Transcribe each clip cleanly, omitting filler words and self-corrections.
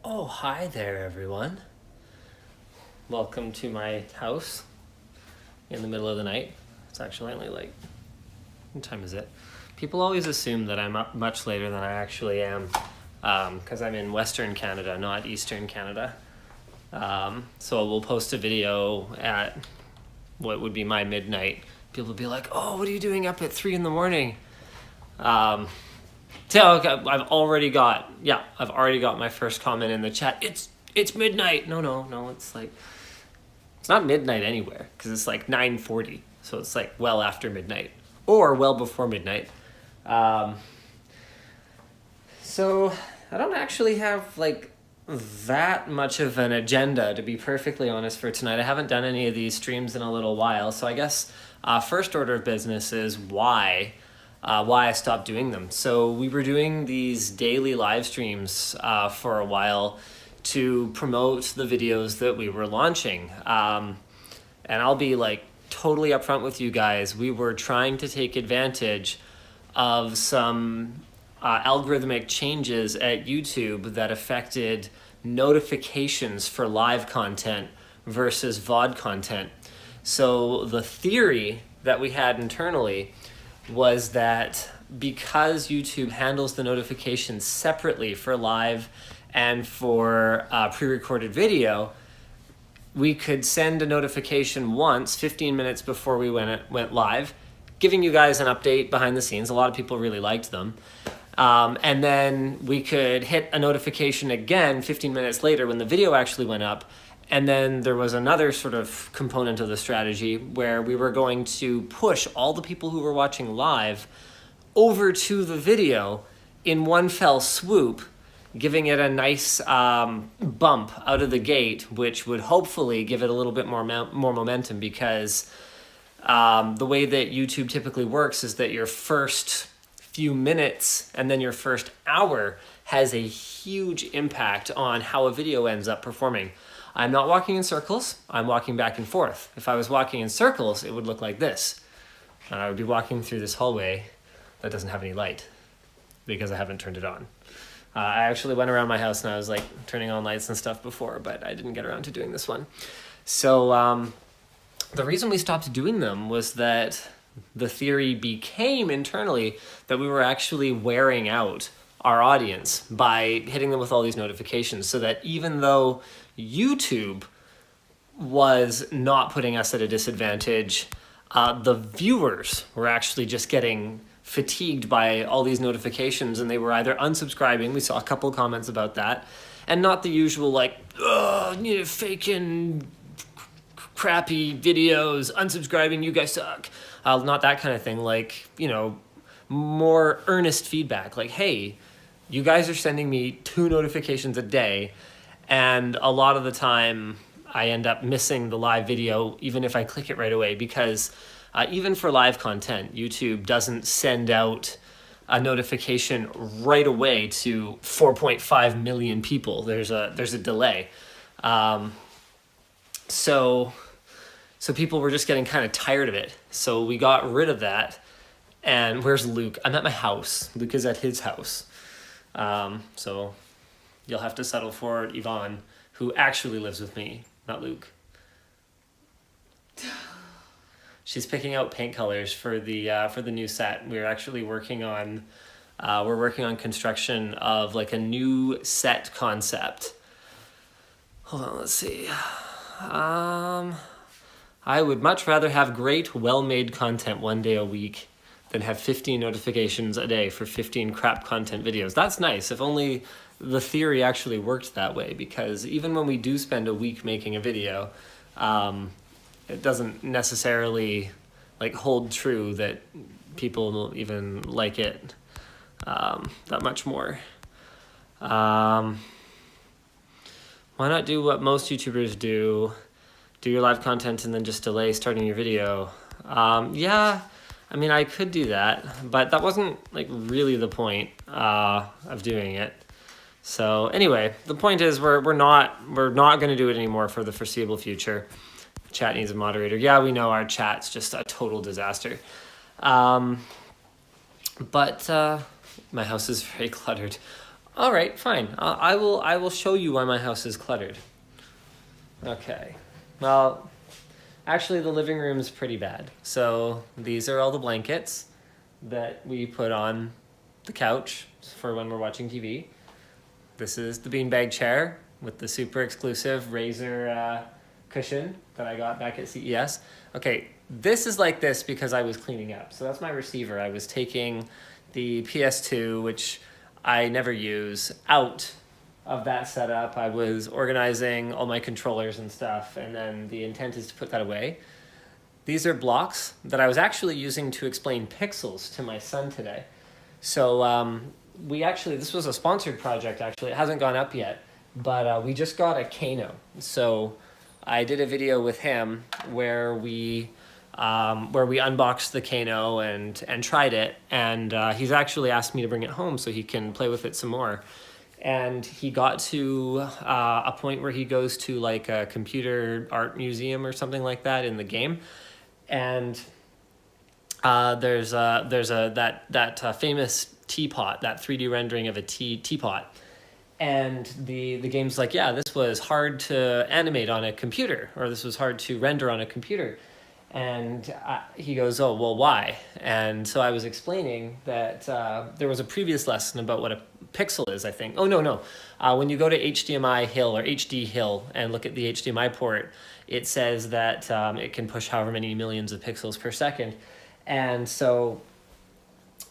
Oh, hi there, everyone. Welcome to my house in the middle of the night. It's actually only what time is it? People always assume that I'm up much later than I actually am because I'm in Western Canada, not Eastern Canada. So we'll post a video at what would be my midnight. People will be like, oh, what are you doing up at 3 in the morning? Okay, I've already got my first comment in the chat. It's midnight. No. It's not midnight anywhere because it's like 9:40. So it's like well after midnight or well before midnight. So I don't actually have that much of an agenda, to be perfectly honest, for tonight. I haven't done any of these streams in a little while. So I guess first order of business is why I stopped doing them. So we were doing these daily live streams for a while to promote the videos that we were launching. And I'll be totally upfront with you guys. We were trying to take advantage of some algorithmic changes at YouTube that affected notifications for live content versus VOD content. So the theory that we had internally was that because YouTube handles the notifications separately for live and for pre-recorded video, we could send a notification once, 15 minutes before we went live, giving you guys an update behind the scenes. A lot of people really liked them. And then we could hit a notification again 15 minutes later when the video actually went up. And then there was another sort of component of the strategy where we were going to push all the people who were watching live over to the video in one fell swoop, giving it a nice bump out of the gate, which would hopefully give it a little bit more momentum, because the way that YouTube typically works is that your first few minutes and then your first hour has a huge impact on how a video ends up performing. I'm not walking in circles, I'm walking back and forth. If I was walking in circles, it would look like this. And I would be walking through this hallway that doesn't have any light because I haven't turned it on. I actually went around my house and I was turning on lights and stuff before, but I didn't get around to doing this one. So the reason we stopped doing them was that the theory became internally that we were actually wearing out our audience by hitting them with all these notifications, so that even though YouTube was not putting us at a disadvantage, the viewers were actually just getting fatigued by all these notifications, and they were either unsubscribing. We saw a couple of comments about that, and not the usual faking crappy videos, unsubscribing, you guys suck. Not that kind of thing. More earnest feedback. Hey, you guys are sending me 2 notifications a day, and a lot of the time I end up missing the live video even if I click it right away, because even for live content, YouTube doesn't send out a notification right away to 4.5 million people. There's a delay. So people were just getting kind of tired of it. So we got rid of that. And where's Luke? I'm at my house. Luke is at his house. So you'll have to settle for Yvonne, who actually lives with me, not Luke. She's picking out paint colors for the new set. We're actually working on construction of a new set concept. Hold on, let's see. I would much rather have great, well-made content one day a week than have 15 notifications a day for 15 crap content videos. That's nice, if only the theory actually worked that way, because even when we do spend a week making a video, it doesn't necessarily hold true that people will even like it that much more. Why not do what most YouTubers do your live content and then just delay starting your video? Yeah, I mean, I could do that, but that wasn't really the point of doing it. So anyway, the point is we're not going to do it anymore for the foreseeable future. Chat needs a moderator. Yeah, we know our chat's just a total disaster. But my house is very cluttered. All right, fine. I will show you why my house is cluttered. Okay. Well, actually, the living room's pretty bad. So these are all the blankets that we put on the couch for when we're watching TV. This is the beanbag chair with the super exclusive razor cushion that I got back at CES. Okay, this is like this because I was cleaning up. So that's my receiver. I was taking the PS2, which I never use, out of that setup. I was organizing all my controllers and stuff, and then the intent is to put that away. These are blocks that I was actually using to explain pixels to my son today. So this was a sponsored project actually. It hasn't gone up yet, but we just got a Kano. So I did a video with him where we unboxed the Kano and tried it, and he's actually asked me to bring it home so he can play with it some more. And he got to a point where he goes to like a computer art museum or something like that in the game, and there's that famous teapot, that 3D rendering of a teapot. And the game's like, yeah, this was hard to animate on a computer, or this was hard to render on a computer. And he goes, oh, well, why? And so I was explaining that there was a previous lesson about what a pixel is, I think. Oh, no. When you go to HDMI Hill or HD Hill and look at the HDMI port, it says that it can push however many millions of pixels per second. And so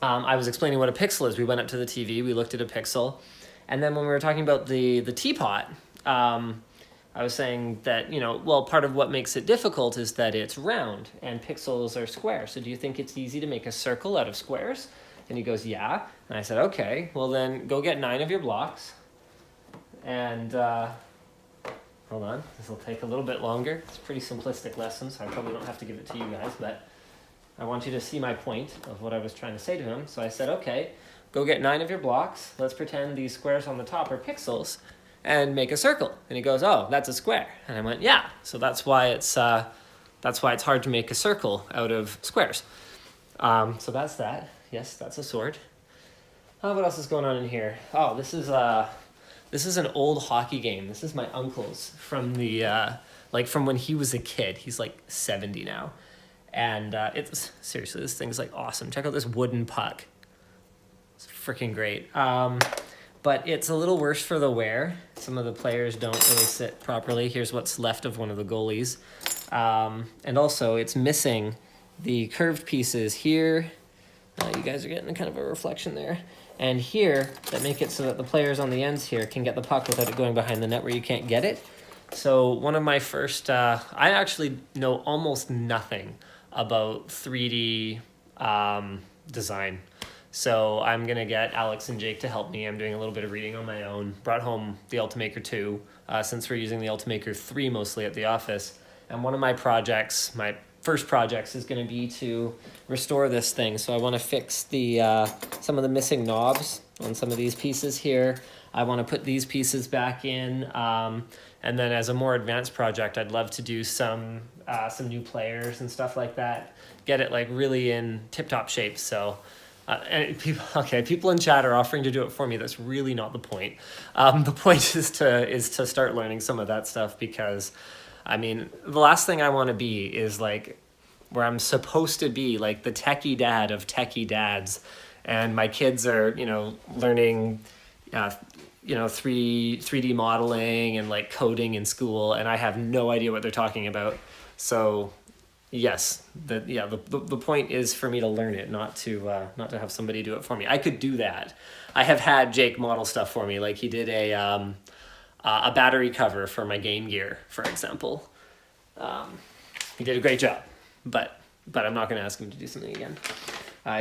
I was explaining what a pixel is. We went up to the TV, we looked at a pixel. And then when we were talking about the teapot, I was saying that, part of what makes it difficult is that it's round and pixels are square. So do you think it's easy to make a circle out of squares? And he goes, yeah. And I said, okay, well then go get 9 of your blocks. And hold on, this will take a little bit longer. It's a pretty simplistic lesson, so I probably don't have to give it to you guys, but I want you to see my point of what I was trying to say to him. So I said, okay, go get 9 of your blocks. Let's pretend these squares on the top are pixels and make a circle. And he goes, oh, that's a square. And I went, yeah. So that's why it's hard to make a circle out of squares. So that's that. Yes, that's a sword. What else is going on in here? Oh, this is an old hockey game. This is my uncle's from from when he was a kid. He's like 70 now. And it's seriously, this thing's like awesome. Check out this wooden puck. It's freaking great. But it's a little worse for the wear. Some of the players don't really sit properly. Here's what's left of one of the goalies. And also, it's missing the curved pieces here. You guys are getting kind of a reflection there. And here, that make it so that the players on the ends here can get the puck without it going behind the net where you can't get it. So one of my first, I actually know almost nothing about 3D design. So I'm going to get Alex and Jake to help me. I'm doing a little bit of reading on my own. Brought home the Ultimaker 2, since we're using the Ultimaker 3 mostly at the office. And one of my projects, my first projects, is going to be to restore this thing. So I want to fix some of the missing knobs on some of these pieces here. I want to put these pieces back in. And then as a more advanced project, I'd love to do some new players and stuff like that. Get it like really in tip-top shape. So... and people in chat are offering to do it for me. That's really not the point. The point is to start learning some of that stuff, because, I mean, the last thing I want to be is like where I'm supposed to be like the techie dad of techie dads, and my kids are learning 3D modeling and like coding in school, and I have no idea what they're talking about. So. Yes, the point is for me to learn it, not to have somebody do it for me. I could do that. I have had Jake model stuff for me, like he did a battery cover for my Game Gear, for example. He did a great job, but I'm not going to ask him to do something again.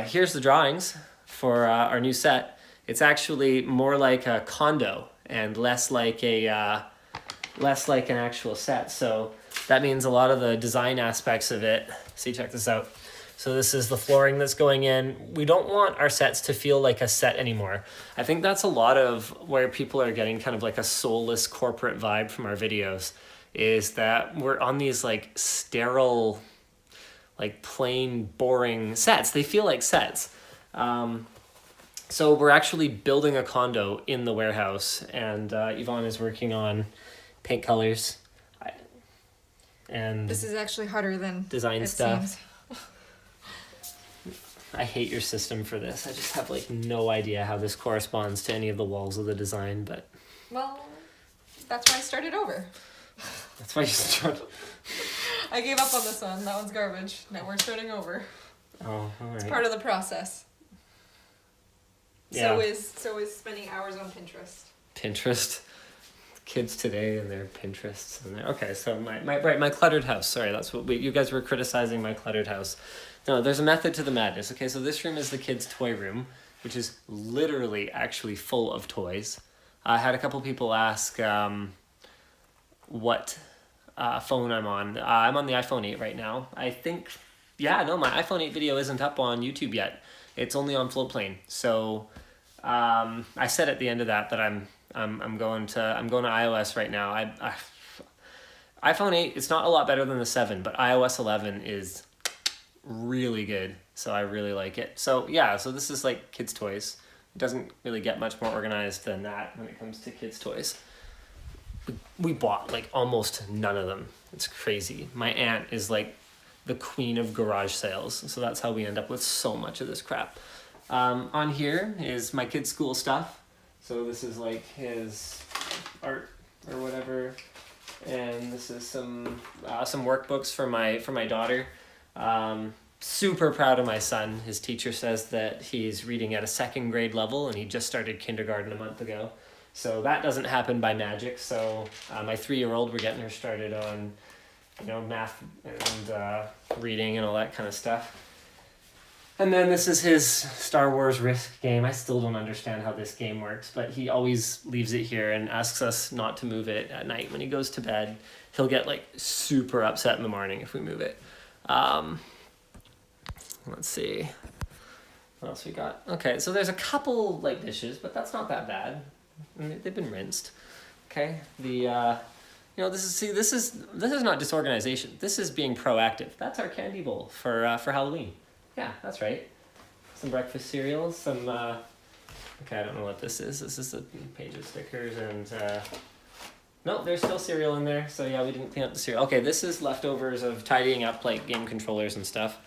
Here's the drawings for our new set. It's actually more like a condo and less like an actual set. So. That means a lot of the design aspects of it. See, check this out. So this is the flooring that's going in. We don't want our sets to feel like a set anymore. I think that's a lot of where people are getting kind of like a soulless corporate vibe from our videos, is that we're on these like sterile, like plain, boring sets. They feel like sets. So So we're actually building a condo in the warehouse, and Yvonne is working on paint colors and This is actually harder than design it stuff. seems. I hate your system for this. I just have like no idea how this corresponds to any of the walls of the design, but Well, that's why I started over. that's why you start. I gave up on this one. That one's garbage. Now we're starting over. Oh, all right. It's part of the process. Yeah. So is spending hours on Pinterest. Pinterest. Kids today and their Pinterests and their, okay, so my cluttered house. Sorry, that's what you guys were criticizing my cluttered house. No, there's a method to the madness. Okay, so this room is the kids' toy room, which is literally actually full of toys. I had a couple people ask what phone I'm on. I'm on the iPhone 8 right now. I think, yeah, no, my iPhone 8 video isn't up on YouTube yet. It's only on Floatplane. So I said at the end of that I'm going to iOS right now. iPhone 8, it's not a lot better than the 7, but iOS 11 is really good. So I really like it. So yeah, so this is like kids' toys. It doesn't really get much more organized than that when it comes to kids' toys. We bought like almost none of them. It's crazy. My aunt is like the queen of garage sales. So that's how we end up with so much of this crap. On here is my kid's school stuff. So this is like his art or whatever, and this is some workbooks for my daughter. Super proud of my son. His teacher says that he's reading at a 2nd grade level, and he just started kindergarten a month ago. So that doesn't happen by magic. So my 3-year-old, we're getting her started on, math and reading and all that kind of stuff. And then this is his Star Wars Risk game. I still don't understand how this game works, but he always leaves it here and asks us not to move it at night when he goes to bed. He'll get like super upset in the morning if we move it. Let's see. What else we got? Okay, so there's a couple like dishes, but that's not that bad. They've been rinsed. Okay, this is not disorganization. This is being proactive. That's our candy bowl for Halloween. Yeah, that's right. Some breakfast cereals, some, okay, I don't know what this is. This is a page of stickers and, no, there's still cereal in there. So yeah, we didn't clean up the cereal. Okay, this is leftovers of tidying up like game controllers and stuff.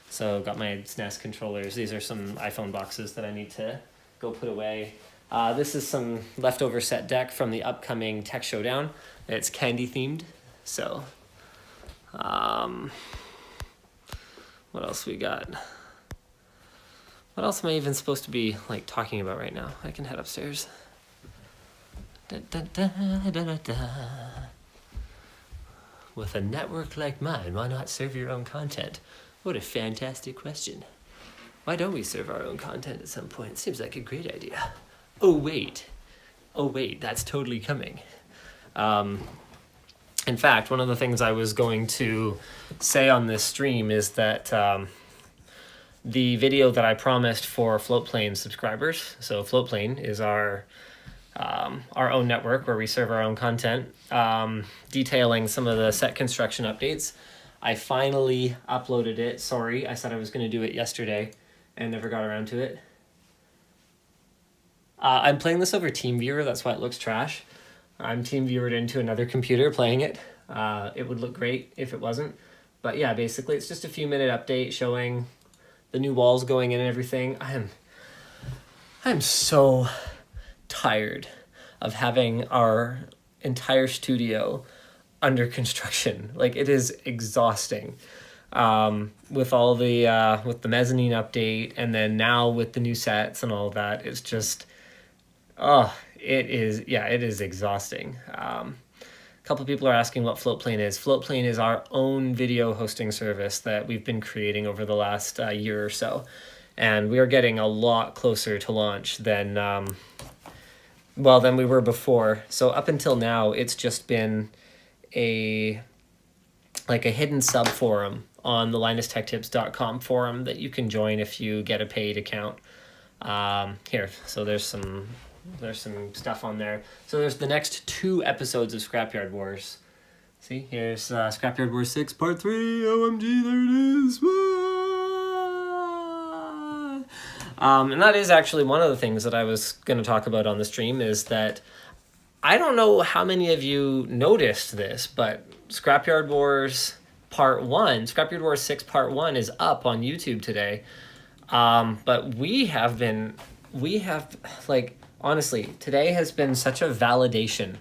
So got my SNES controllers. These are some iPhone boxes that I need to go put away. This is some leftover set deck from the upcoming Tech Showdown. It's candy themed. So, what else we got? What else am I even supposed to be like talking about right now? I can head upstairs. With a network like mine, why not serve your own content? What a fantastic question. Why don't we serve our own content at some point? Seems like a great idea. Oh wait, that's totally coming. In fact, one of the things I was going to say on this stream is that the video that I promised for Floatplane subscribers, so Floatplane is our own network where we serve our own content, detailing some of the set construction updates. I finally uploaded it. Sorry, I said I was going to do it yesterday and never got around to it. I'm playing this over TeamViewer, that's why it looks trash. I'm TeamViewered into another computer playing it. It would look great if it wasn't. But yeah, basically it's just a few minute update showing the new walls going in and everything. I'm so tired of having our entire studio under construction. Like, it is exhausting. With all the with the mezzanine update, and then now with the new sets and all that, it's just it is exhausting. A couple people are asking what Floatplane is. Floatplane is our own video hosting service that we've been creating over the last year or so, and we are getting a lot closer to launch than we were before. So up until now, it's just been a hidden sub forum on the linustechtips.com forum that you can join if you get a paid account. Here, so there's some stuff on there. So there's the next 2 episodes of Scrapyard Wars. See, here's Scrapyard Wars 6 Part 3. OMG, there it is. And that is actually one of the things that I was going to talk about on the stream, is that I don't know how many of you noticed this, but Scrapyard Wars Part 1, Scrapyard Wars 6 Part 1 is up on YouTube today. But we have, like, honestly, today has been such a validation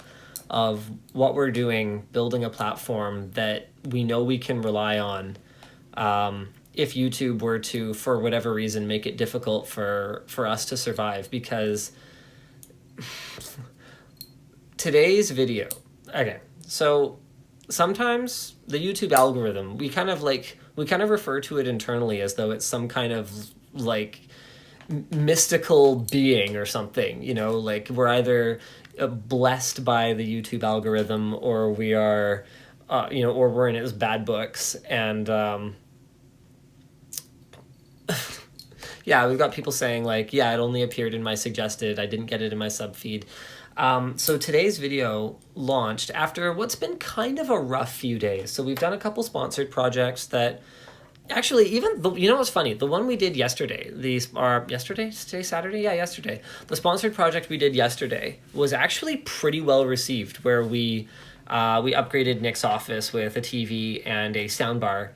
of what we're doing, building a platform that we know we can rely on. If YouTube were to, for whatever reason, make it difficult for us to survive, because today's video, okay, so sometimes the YouTube algorithm, we kind of refer to it internally as though it's some kind of like mystical being or something, you know, like we're either blessed by the YouTube algorithm, or we are, or we're in its bad books. And yeah, we've got people saying like, yeah, it only appeared in my suggested, I didn't get it in my sub feed. So today's video launched after what's been kind of a rough few days. So we've done a couple sponsored projects that actually, you know what's funny? The one we did yesterday, yesterday? Today, Saturday? Yeah, yesterday. The sponsored project we did yesterday was actually pretty well received, where we upgraded Nick's office with a TV and a soundbar.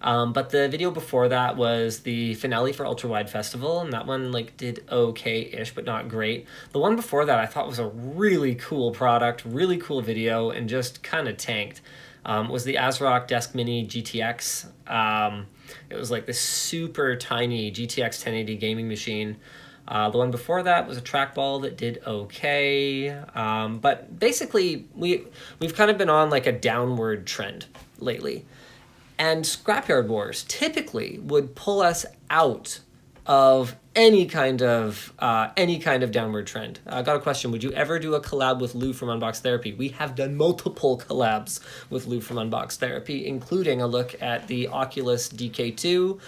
But the video before that was the finale for Ultra Wide Festival, and that one like did okay-ish, but not great. The one before that I thought was a really cool product, really cool video, and just kind of tanked. Was the ASRock Desk Mini GTX. It was like this super tiny GTX 1080 gaming machine. The one before that was a trackball that did okay. But basically, we've kind of been on like a downward trend lately. And Scrapyard Wars typically would pull us out of any kind of downward trend. I got a question. Would you ever do a collab with Lou from Unbox Therapy? We have done multiple collabs with Lou from Unbox Therapy, including a look at the Oculus DK2,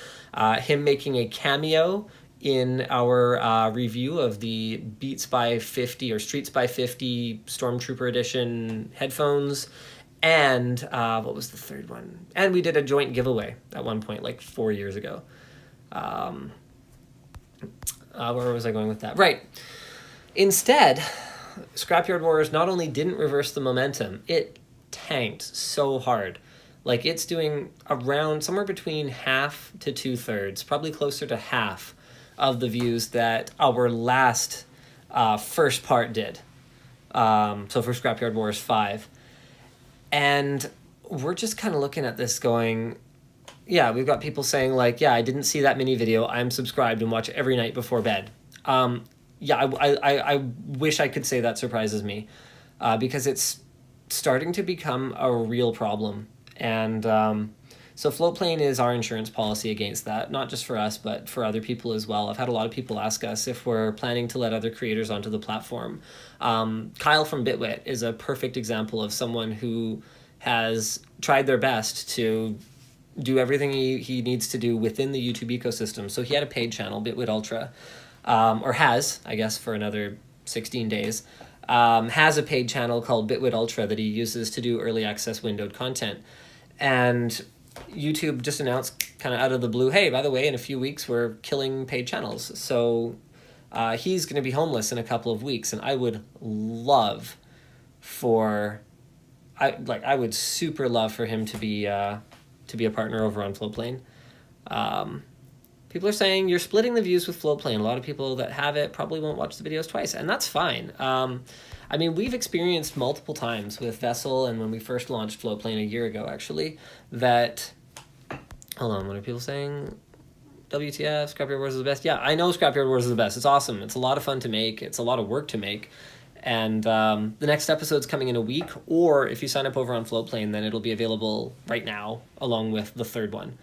him making a cameo in our review of the Beats by 50 or Streets by 50 Stormtrooper Edition headphones. And what was the third one? And we did a joint giveaway at one point, like 4 years ago. Where was I going with that? Right. Instead, Scrapyard Wars not only didn't reverse the momentum, it tanked so hard. Like, it's doing around somewhere between half to 2/3, probably closer to half of the views that our last first part did. So for Scrapyard Wars 5. And we're just kind of looking at this going, yeah, we've got people saying like, yeah, I didn't see that mini video. I'm subscribed and watch every night before bed. Yeah, I wish I could say that surprises me, because it's starting to become a real problem. And so Floatplane is our insurance policy against that, not just for us, but for other people as well. I've had a lot of people ask us if we're planning to let other creators onto the platform. Kyle from Bitwit is a perfect example of someone who has tried their best to do everything he needs to do within the YouTube ecosystem. So he had a paid channel, Bitwit Ultra, or has, I guess, for another 16 days, has a paid channel called Bitwit Ultra that he uses to do early access windowed content. And YouTube just announced kind of out of the blue, hey, by the way, in a few weeks, we're killing paid channels. So he's going to be homeless in a couple of weeks. And I would love I would super love for him to be a partner over on Floatplane. People are saying you're splitting the views with Floatplane. A lot of people that have it probably won't watch the videos twice, and that's fine. I mean, we've experienced multiple times with Vessel, and when we first launched Floatplane a year ago, actually, that... Hold on, what are people saying? WTF, Scrapyard Wars is the best? Yeah, I know Scrapyard Wars is the best. It's awesome. It's a lot of fun to make. It's a lot of work to make. And the next episode's coming in a week, or if you sign up over on Floatplane, then it'll be available right now, along with the third one.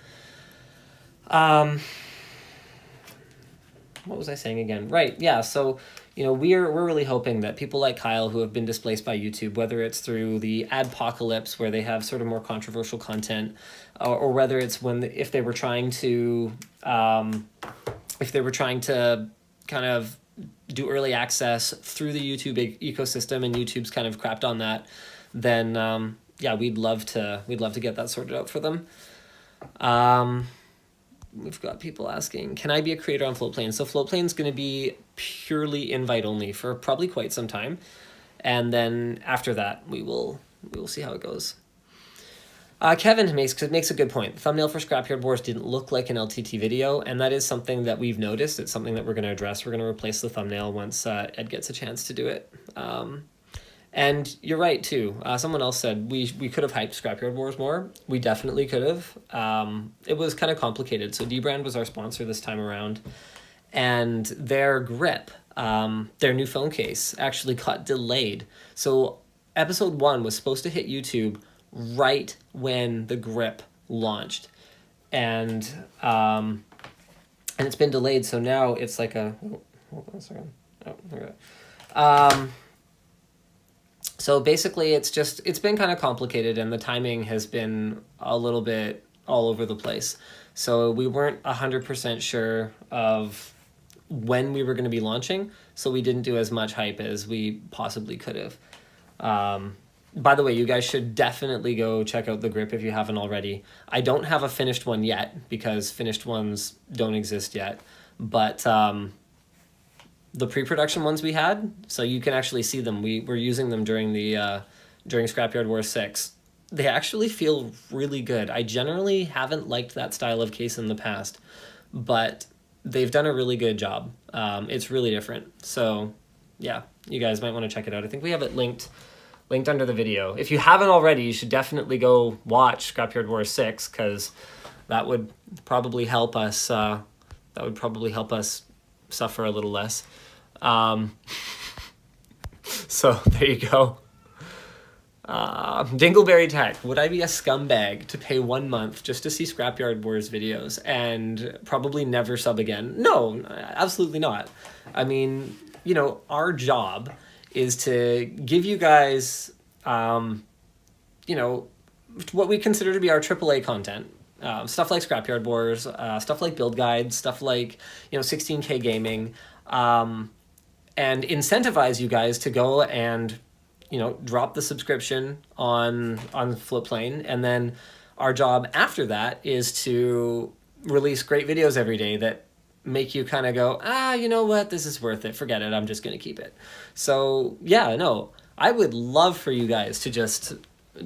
What was I saying again? Right, yeah, so, you know, we're really hoping that people like Kyle who have been displaced by YouTube, whether it's through the adpocalypse where they have sort of more controversial content, or whether it's if they were trying to kind of do early access through the YouTube ecosystem and YouTube's kind of crapped on that, then yeah, we'd love to get that sorted out for them. we've got people asking, can I be a creator on Floatplane? So Floatplane's going to be purely invite only for probably quite some time. And then after that, we will see how it goes. Kevin makes a good point. The thumbnail for Scrapyard Wars didn't look like an LTT video, and that is something that we've noticed. It's something that we're going to address. We're going to replace the thumbnail once Ed gets a chance to do it. And you're right, too. Someone else said we could have hyped Scrapyard Wars more. We definitely could have. It was kind of complicated. So D-Brand was our sponsor this time around, and their grip, their new phone case, actually got delayed. So episode 1 was supposed to hit YouTube right when the grip launched, and it's been delayed. So now it's like a hold on a second. Oh, there we go. So basically, it's been kind of complicated, and the timing has been a little bit all over the place. So we weren't 100% sure of when we were going to be launching, so we didn't do as much hype as we possibly could have. By the way, you guys should definitely go check out the grip if you haven't already. I don't have a finished one yet because finished ones don't exist yet, but the pre-production ones we had, so you can actually see them. We were using them during Scrapyard Wars 6. They actually feel really good. I generally haven't liked that style of case in the past, but they've done a really good job. It's really different. So yeah, you guys might want to check it out. I think we have it linked under the video. If you haven't already, you should definitely go watch Scrapyard Wars 6, because that would probably help us. Suffer a little less. So there you go. Dingleberry Tech. Would I be a scumbag to pay 1 month just to see Scrapyard Wars videos and probably never sub again? No, absolutely not. I mean, our job is to give you guys, what we consider to be our AAA content. Stuff like Scrapyard Wars, stuff like build guides, stuff like, 16K gaming, and incentivize you guys to go and, drop the subscription on Floatplane. And then our job after that is to release great videos every day that make you kind of go, you know what, this is worth it, forget it, I'm just going to keep it. So yeah, no, I would love for you guys to just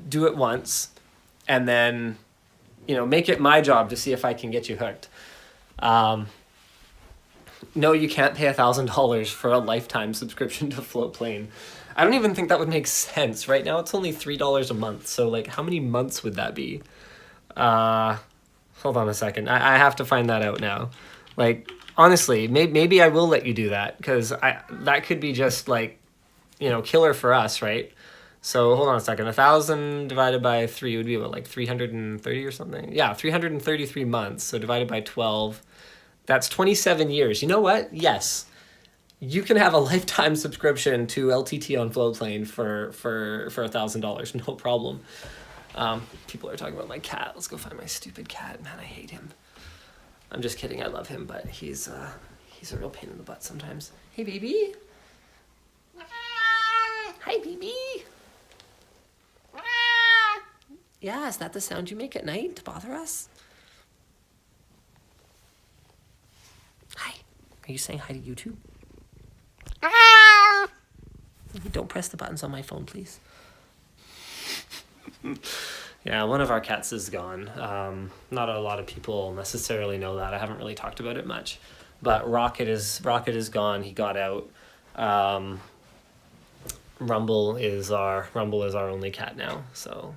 do it once and then, make it my job to see if I can get you hooked. No, you can't pay $1,000 for a lifetime subscription to Floatplane. I don't even think that would make sense. Right now it's only $3 a month, so like how many months would that be? Hold on a second, I have to find that out now. Like, honestly, maybe I will let you do that, because that could be just like, killer for us, right? So hold on a second. 1,000 divided by 3 would be what, like 330 or something? Yeah, 333 months. So divided by 12, that's 27 years. You know what? Yes, you can have a lifetime subscription to LTT on Floatplane for $1,000, no problem. People are talking about my cat. Let's go find my stupid cat. Man, I hate him. I'm just kidding. I love him, but he's a real pain in the butt sometimes. Hey, baby. Hi, baby. Yeah, is that the sound you make at night to bother us? Hi. Are you saying hi to YouTube? Don't press the buttons on my phone, please. Yeah, one of our cats is gone. Not a lot of people necessarily know that. I haven't really talked about it much. But Rocket is gone. He got out. Rumble is our only cat now, so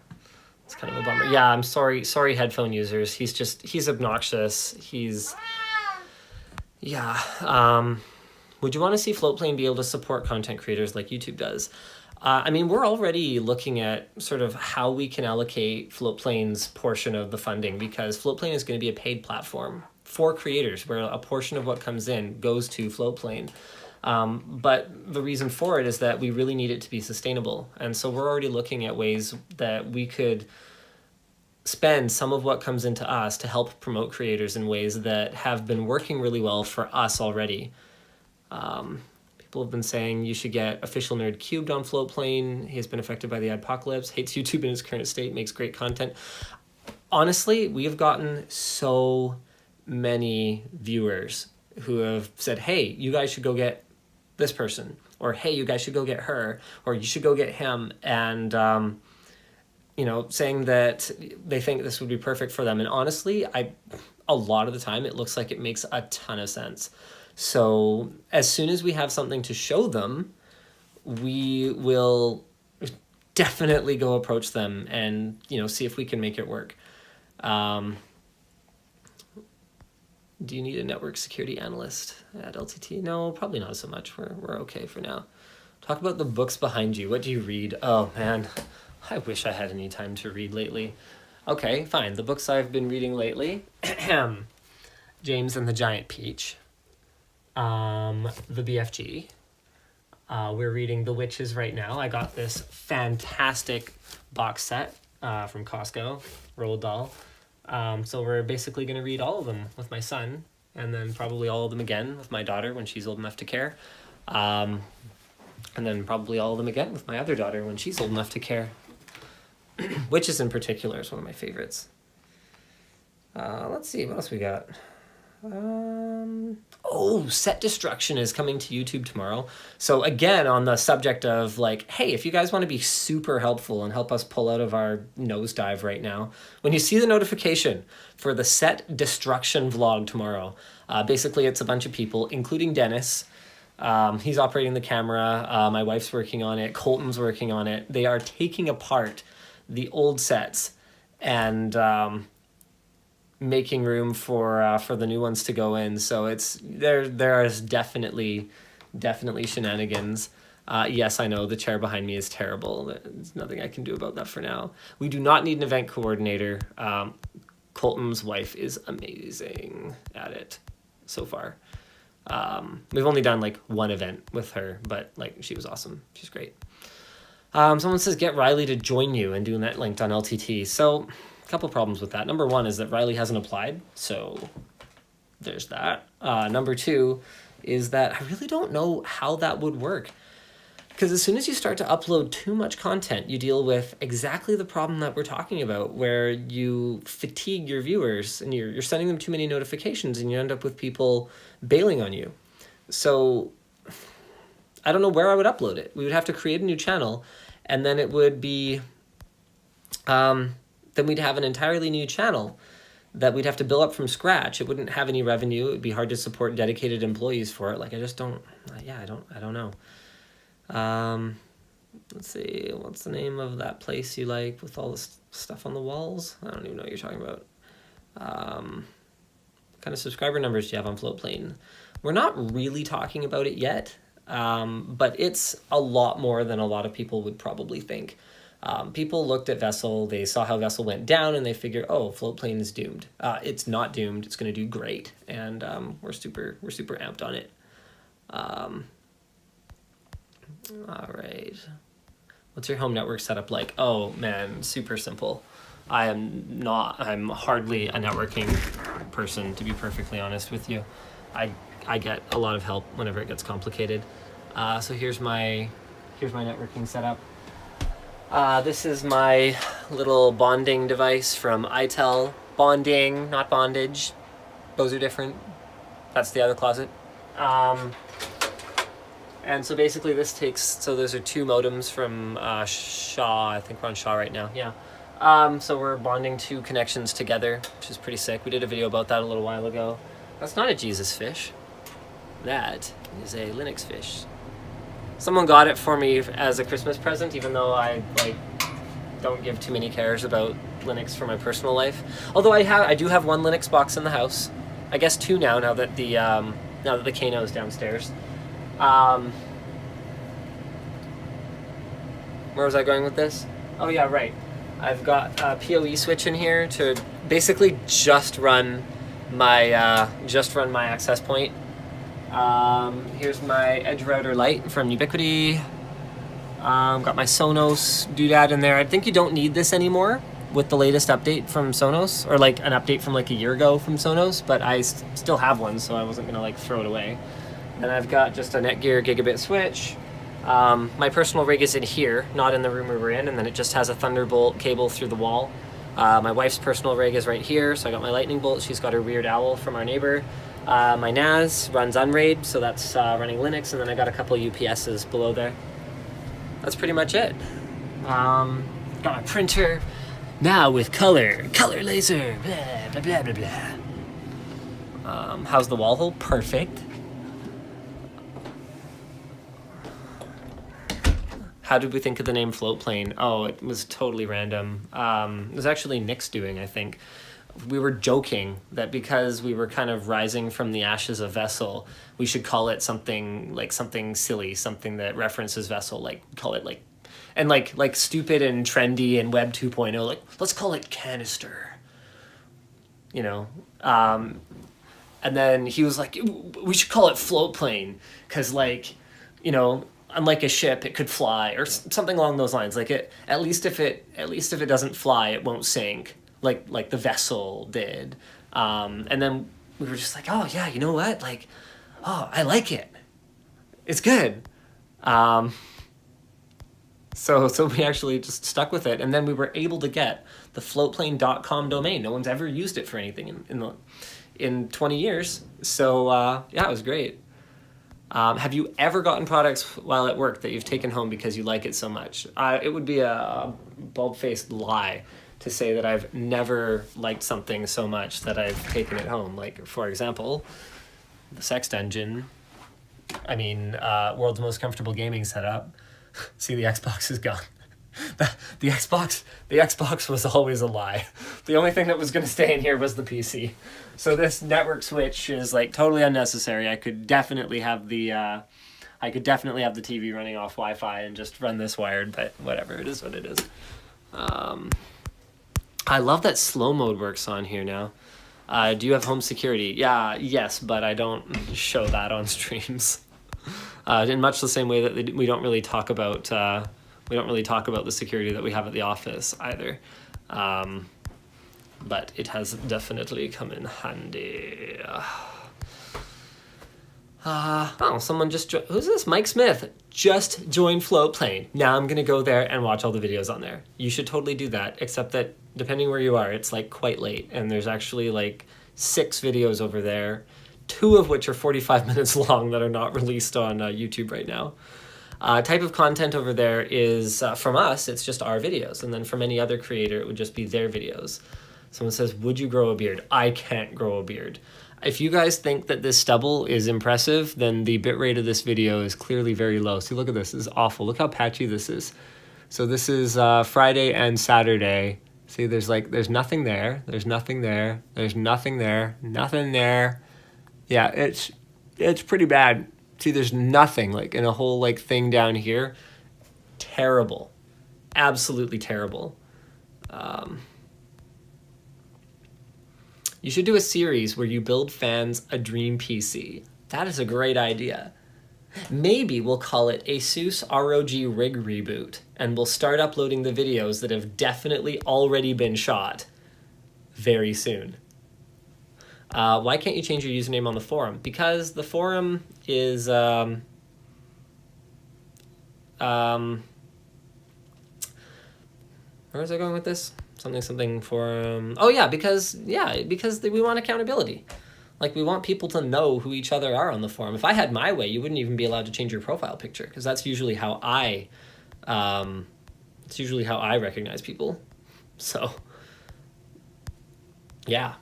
it's kind of a bummer. Yeah, I'm sorry headphone users. He's obnoxious. Would you want to see Floatplane be able to support content creators like YouTube does? I mean, we're already looking at sort of how we can allocate Floatplane's portion of the funding, because Floatplane is going to be a paid platform for creators where a portion of what comes in goes to Floatplane. But the reason for it is that we really need it to be sustainable. And so we're already looking at ways that we could spend some of what comes into us to help promote creators in ways that have been working really well for us already. People have been saying you should get Official Nerd Cubed on Floatplane. He has been affected by the adpocalypse, hates YouTube in its current state, makes great content. Honestly, we have gotten so many viewers who have said, hey, you guys should go get this person, or hey, you guys should go get her, or you should go get him, and saying that they think this would be perfect for them. And honestly, a lot of the time it looks like it makes a ton of sense. So as soon as we have something to show them, we will definitely go approach them and see if we can make it work. Do you need a network security analyst at LTT? No, probably not so much. We're okay for now. Talk about the books behind you. What do you read? Oh man, I wish I had any time to read lately. Okay, fine. The books I've been reading lately: James and the Giant Peach, the BFG. We're reading The Witches right now. I got this fantastic box set from Costco, Roald Dahl. So we're basically going to read all of them with my son, and then probably all of them again with my daughter when she's old enough to care. And then probably all of them again with my other daughter when she's old enough to care. Witches in particular is one of my favorites. Let's see, what else we got? Set Destruction is coming to YouTube tomorrow. So again, on the subject of like, hey, if you guys want to be super helpful and help us pull out of our nosedive right now, when you see the notification for the Set Destruction vlog tomorrow, basically it's a bunch of people, including Dennis. He's operating the camera. My wife's working on it. Colton's working on it. They are taking apart the old sets and making room for the new ones to go in. So there is definitely shenanigans. Yes, I know the chair behind me is terrible. There's nothing I can do about that for now. We do not need an event coordinator. Colton's wife is amazing at it so far. We've only done like one event with her, but like she was awesome. She's great. Someone says get Riley to join you and doing that linked on LTT. So a couple problems with that. Number one is that Riley hasn't applied, so there's that. Number two is that I really don't know how that would work, because as soon as you start to upload too much content, you deal with exactly the problem that we're talking about, where you fatigue your viewers and you're sending them too many notifications and you end up with people bailing on you. So I don't know where I would upload it. We would have to create a new channel, and then it would be then we'd have an entirely new channel that we'd have to build up from scratch. It wouldn't have any revenue. It would be hard to support dedicated employees for it. Like, I just don't, I don't know. Let's see, what's the name of that place you like with all this stuff on the walls? I don't even know what you're talking about. What kind of subscriber numbers do you have on Floatplane? We're not really talking about it yet, but it's a lot more than a lot of people would probably think. People looked at Vessel, they saw how Vessel went down, and they figured, oh, Floatplane is doomed. It's not doomed. It's going to do great, and we're super amped on it. All right. What's your home network setup like? Oh man, super simple. I'm hardly a networking person, to be perfectly honest with you. I get a lot of help whenever it gets complicated. So here's my networking setup. This is my little bonding device from iTel. Bonding, not bondage. Those are different. That's the other closet. And so basically this so those are two modems from Shaw. I think we're on Shaw right now. Yeah. So we're bonding two connections together, which is pretty sick. We did a video about that a little while ago. That's not a Jesus fish. That is a Linux fish. Someone got it for me as a Christmas present, even though I don't give too many cares about Linux for my personal life. Although I do have one Linux box in the house. I guess two now that the Kano is downstairs. Where was I going with this? Oh yeah, right. I've got a PoE switch in here to basically just run my access point. Here's my Edge router light from Ubiquiti. Got my Sonos doodad in there. I think you don't need this anymore with the latest update from Sonos, or like an update from like a year ago from Sonos, but I still have one, so I wasn't gonna like throw it away. And I've got just a Netgear gigabit switch. My personal rig is in here, not in the room we were in, and then it just has a Thunderbolt cable through the wall. My wife's personal rig is right here, so I got my lightning bolt. She's got her weird owl from our neighbor. My NAS runs Unraid, so that's running Linux, and then I got a couple UPSs below there. That's pretty much it. Got my printer now with color laser, blah, blah, blah, blah, blah. How's the wall hole? Perfect. How did we think of the name Float Plane? Oh, it was totally random. It was actually Nick's doing, I think. We were joking that because we were kind of rising from the ashes of Vessel, we should call it something silly, something that references Vessel, like call it like stupid and trendy and Web 2.0, like let's call it Canister. You know, and then he was like, we should call it Float Plane because, like, you know, unlike a ship, it could fly or something along those lines. Like at least if it doesn't fly, it won't sink. Like the Vessel did. And then we were just like, oh yeah, you know what? Like, oh, I like it. It's good. So we actually just stuck with it, and then we were able to get the floatplane.com domain. No one's ever used it for anything in 20 years. So yeah, it was great. Have you ever gotten products while at work that you've taken home because you like it so much? It would be a bald-faced lie to say that I've never liked something so much that I've taken it home. Like, for example, the Sex Dungeon. I mean, world's most comfortable gaming setup. See, the Xbox is gone. The Xbox was always a lie. The only thing that was going to stay in here was the PC. So this network switch is like totally unnecessary. I could definitely have the TV running off Wi-Fi and just run this wired, but whatever, it is what it is. I love that slow mode works on here now. Do you have home security? Yes, but I don't show that on streams. In much the same way that we don't really talk about the security that we have at the office either. But it has definitely come in handy. Someone just who's this? Mike Smith just joined Floatplane. Now I'm gonna go there and watch all the videos on there. You should totally do that, except that depending where you are, it's like quite late, and there's actually like 6 videos over there, 2 of which are 45 minutes long that are not released on YouTube right now. Type of content over there is, from us, it's just our videos. And then from any other creator, it would just be their videos. Someone says, would you grow a beard? I can't grow a beard. If you guys think that this stubble is impressive, then the bitrate of this video is clearly very low. See, look at this. This is awful. Look how patchy this is. So this is Friday and Saturday. See, there's nothing there. There's nothing there. There's nothing there. Nothing there. Yeah, it's pretty bad. See, there's nothing, like, in a whole, like, thing down here. Terrible. Absolutely terrible. You should do a series where you build fans a dream PC. That is a great idea. Maybe we'll call it ASUS ROG Rig Reboot, and we'll start uploading the videos that have definitely already been shot very soon. Why can't you change your username on the forum? Because the forum is where was I going with this? Something forum. Oh yeah, because we want accountability. Like, we want people to know who each other are on the forum. If I had my way, you wouldn't even be allowed to change your profile picture, because that's usually how I recognize people. So yeah.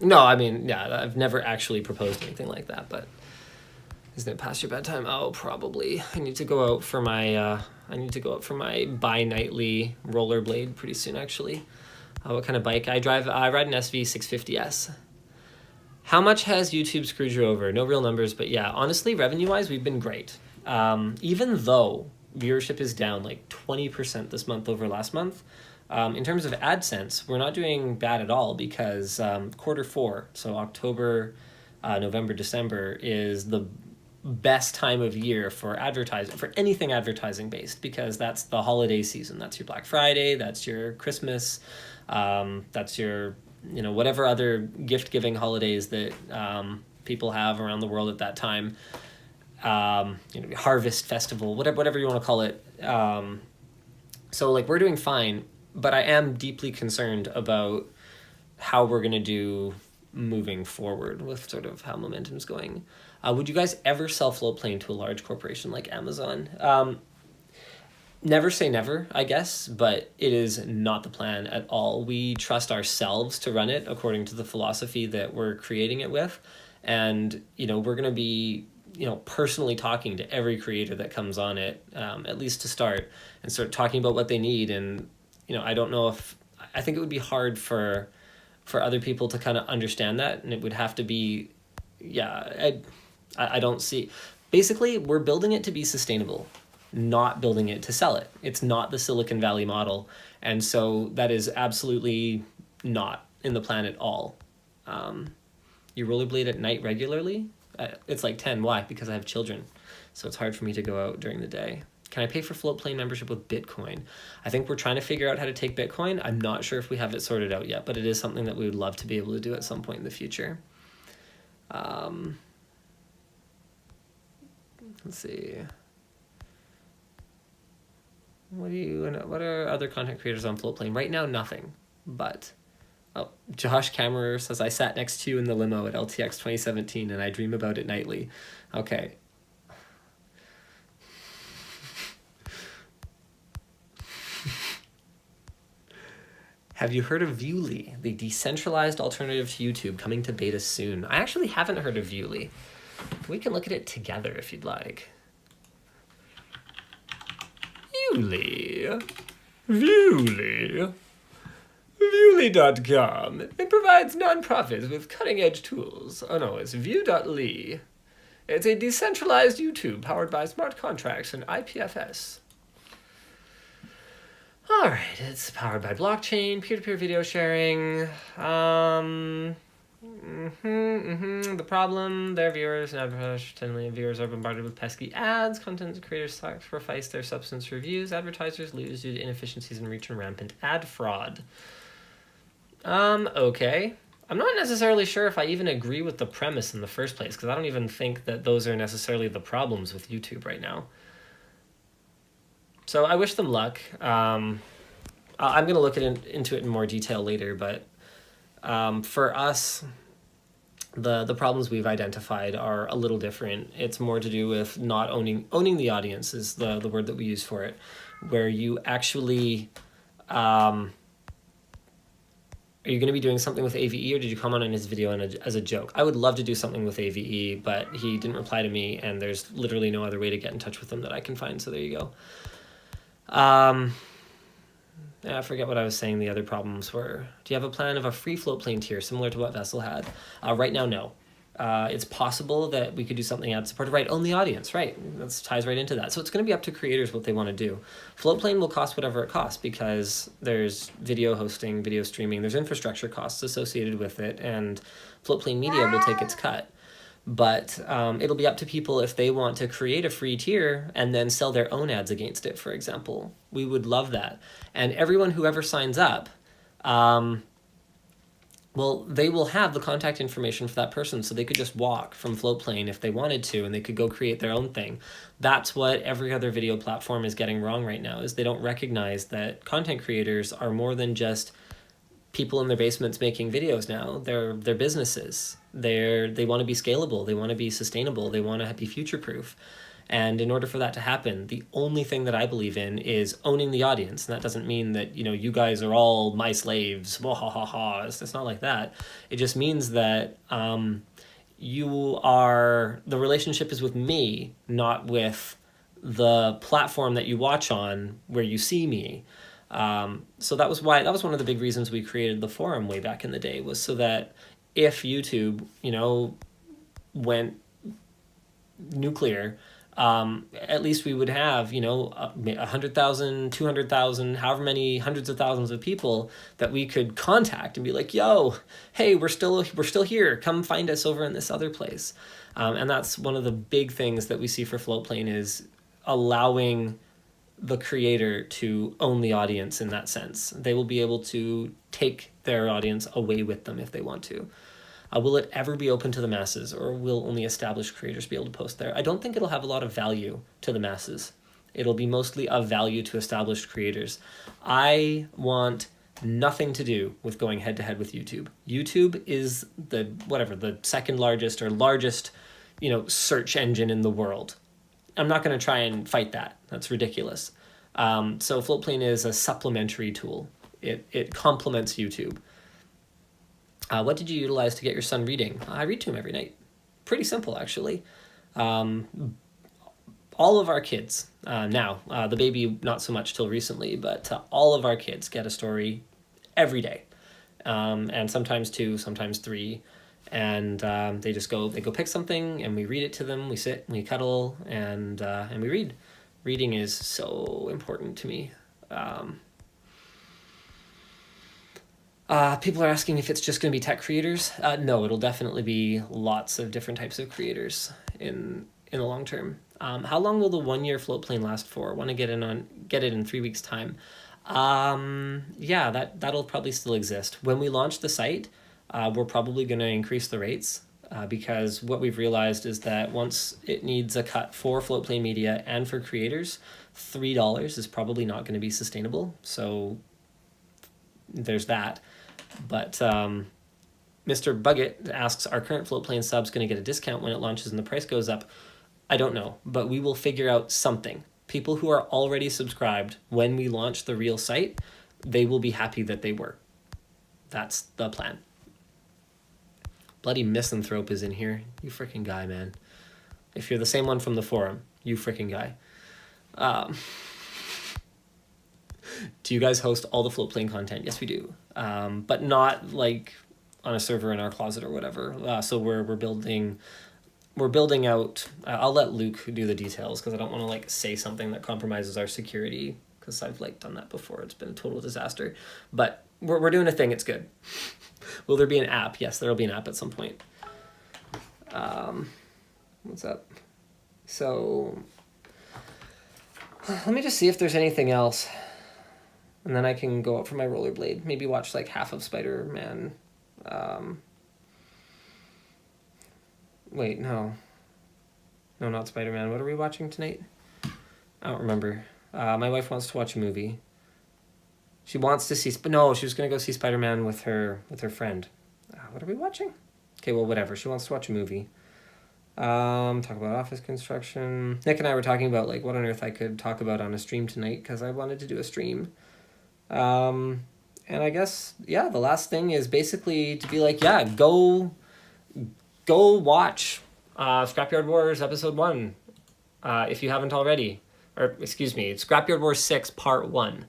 No, I mean, yeah, I've never actually proposed anything like that, but isn't it past your bedtime? Oh, probably. I need to go out for my bi-nightly rollerblade pretty soon, actually. What kind of bike I drive? I ride an SV650S. How much has YouTube screwed you over? No real numbers, but yeah, honestly, revenue-wise, we've been great. Even though viewership is down like 20% this month over last month, in terms of AdSense, we're not doing bad at all, because Q4, so October, November, December, is the best time of year for advertising, for anything advertising based, because that's the holiday season. That's your Black Friday, that's your Christmas, that's your, whatever other gift giving holidays that people have around the world at that time. Harvest festival, whatever you want to call it. So like, we're doing fine but I am deeply concerned about how we're going to do moving forward with sort of how momentum's going. Would you guys ever sell Floatplane to a large corporation like Amazon? Never say never, I guess, but it is not the plan at all. We trust ourselves to run it according to the philosophy that we're creating it with. And, we're going to be, personally talking to every creator that comes on it, at least to start, and start talking about what they need. And, I don't know I think it would be hard for other people to kind of understand that. And it would have to be, I don't see, basically we're building it to be sustainable, not building it to sell it. It's not the Silicon Valley model. And so that is absolutely not in the plan at all. You rollerblade at night regularly? It's like 10. Why? Because I have children. So it's hard for me to go out during the day. Can I pay for Floatplane membership with Bitcoin? I think we're trying to figure out how to take Bitcoin. I'm not sure if we have it sorted out yet, but it is something that we would love to be able to do at some point in the future. Let's see. What are other content creators on Floatplane? Right now, nothing. But, Josh Kammerer says, I sat next to you in the limo at LTX 2017 and I dream about it nightly. Okay. Have you heard of Viewly, the decentralized alternative to YouTube, coming to beta soon? I actually haven't heard of Viewly. We can look at it together if you'd like. Viewly. Viewly.com. It provides nonprofits with cutting-edge tools. Oh no, it's view.ly. It's a decentralized YouTube powered by smart contracts and IPFS. Alright, it's powered by blockchain, peer-to-peer video sharing. The problem, their viewers and advertisers, 10 million viewers are bombarded with pesky ads. Content creators sacrifice their substance reviews. Advertisers lose due to inefficiencies in reach and rampant ad fraud. Okay. I'm not necessarily sure if I even agree with the premise in the first place, because I don't even think that those are necessarily the problems with YouTube right now. So I wish them luck. I'm going to look into it in more detail later, but for us, the problems we've identified are a little different. It's more to do with not owning the audience is the word that we use for it, where you actually... are you going to be doing something with AVE, or did you comment on his video as a joke? I would love to do something with AVE, but he didn't reply to me, and there's literally no other way to get in touch with him that I can find, so there you go. I forget what I was saying the other problems were. Do you have a plan of a free Floatplane tier similar to what Vessel had? Right now, no. It's possible that we could do something ad supported. Right, own the audience, right. That ties right into that. So it's going to be up to creators what they want to do. Floatplane will cost whatever it costs because there's video hosting, video streaming, there's infrastructure costs associated with it, and Floatplane Media will take its cut. But it'll be up to people if they want to create a free tier and then sell their own ads against it, for example. We would love that. And everyone who ever signs up, well, they will have the contact information for that person, so they could just walk from Floatplane if they wanted to, and they could go create their own thing. That's what every other video platform is getting wrong right now, is they don't recognize that content creators are more than just people in their basements making videos now. They're businesses. They want to be scalable. They want to be sustainable. They want to be future-proof. And in order for that to happen, the only thing that I believe in is owning the audience. And that doesn't mean that, you guys are all my slaves. Wah-ha-ha-ha. It's not like that. It just means that the relationship is with me, not with the platform that you watch on where you see me. So that was one of the big reasons we created the forum way back in the day, was so that if YouTube, went nuclear, at least we would have, 100,000, 200,000, however many hundreds of thousands of people that we could contact and be like, yo, hey, we're still here. Come find us over in this other place. And that's one of the big things that we see for Floatplane, is allowing the creator to own the audience in that sense. They will be able to take their audience away with them if they want to. Will it ever be open to the masses, or will only established creators be able to post there? I don't think it'll have a lot of value to the masses. It'll be mostly of value to established creators. I want nothing to do with going head to head with YouTube. YouTube is the second largest or largest, search engine in the world. I'm not going to try and fight that. That's ridiculous. So Floatplane is a supplementary tool. It complements YouTube. What did you utilize to get your son reading? I read to him every night. Pretty simple, actually. All of our kids now, the baby not so much till recently, but all of our kids get a story every day, and sometimes 2, sometimes 3, and they go pick something, and we read it to them. We sit, and we cuddle, and we read. Reading is so important to me. People are asking if it's just going to be tech creators. No, it'll definitely be lots of different types of creators in the long term. How long will the 1-year Floatplane last for? Want to get it in 3 weeks' time. Yeah, that'll probably still exist. When we launch the site, we're probably going to increase the rates because what we've realized is that once it needs a cut for Floatplane Media and for creators, $3 is probably not going to be sustainable. So there's that. But Mr. Buggett asks, are current Floatplane subs going to get a discount when it launches and the price goes up? I don't know, but we will figure out something. People who are already subscribed, when we launch the real site, they will be happy that they were. That's the plan. Bloody Misanthrope is in here. You freaking guy, man. If you're the same one from the forum, you freaking guy. Do you guys host all the Floatplane content? Yes, we do. But not like on a server in our closet or whatever. So we're building out. I'll let Luke do the details because I don't want to say something that compromises our security because I've done that before. It's been a total disaster. But we're doing a thing. It's good. Will there be an app? Yes, there will be an app at some point. What's up? So let me just see if there's anything else. And then I can go out for my rollerblade. Maybe watch half of Spider-Man. Wait, no. No, not Spider-Man. What are we watching tonight? I don't remember. My wife wants to watch a movie. She wants to see... No, she was going to go see Spider-Man with her friend. What are we watching? Okay, well, whatever. She wants to watch a movie. Talk about office construction. Nick and I were talking about what on earth I could talk about on a stream tonight because I wanted to do a stream. And I guess, yeah, the last thing is basically to be go watch Scrapyard Wars Episode 1 if you haven't already. Or, excuse me, Scrapyard Wars 6 Part 1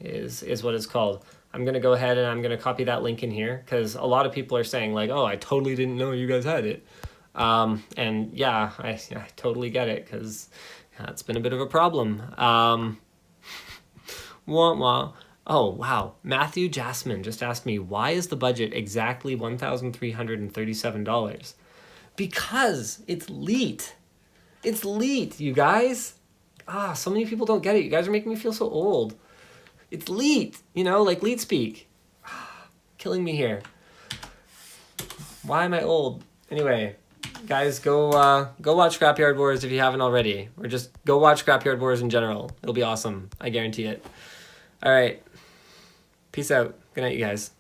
is what it's called. I'm going to go ahead and I'm going to copy that link in here because a lot of people are saying oh, I totally didn't know you guys had it. And yeah, I totally get it because it's been a bit of a problem. Wah, wah. Oh, wow. Matthew Jasmine just asked me, why is the budget exactly $1,337? Because it's LEET. It's LEET, you guys. So many people don't get it. You guys are making me feel so old. It's LEET, LEET speak. Killing me here. Why am I old? Anyway, guys, go watch Scrapyard Wars if you haven't already. Or just go watch Scrapyard Wars in general. It'll be awesome. I guarantee it. All right. Peace out. Good night, you guys.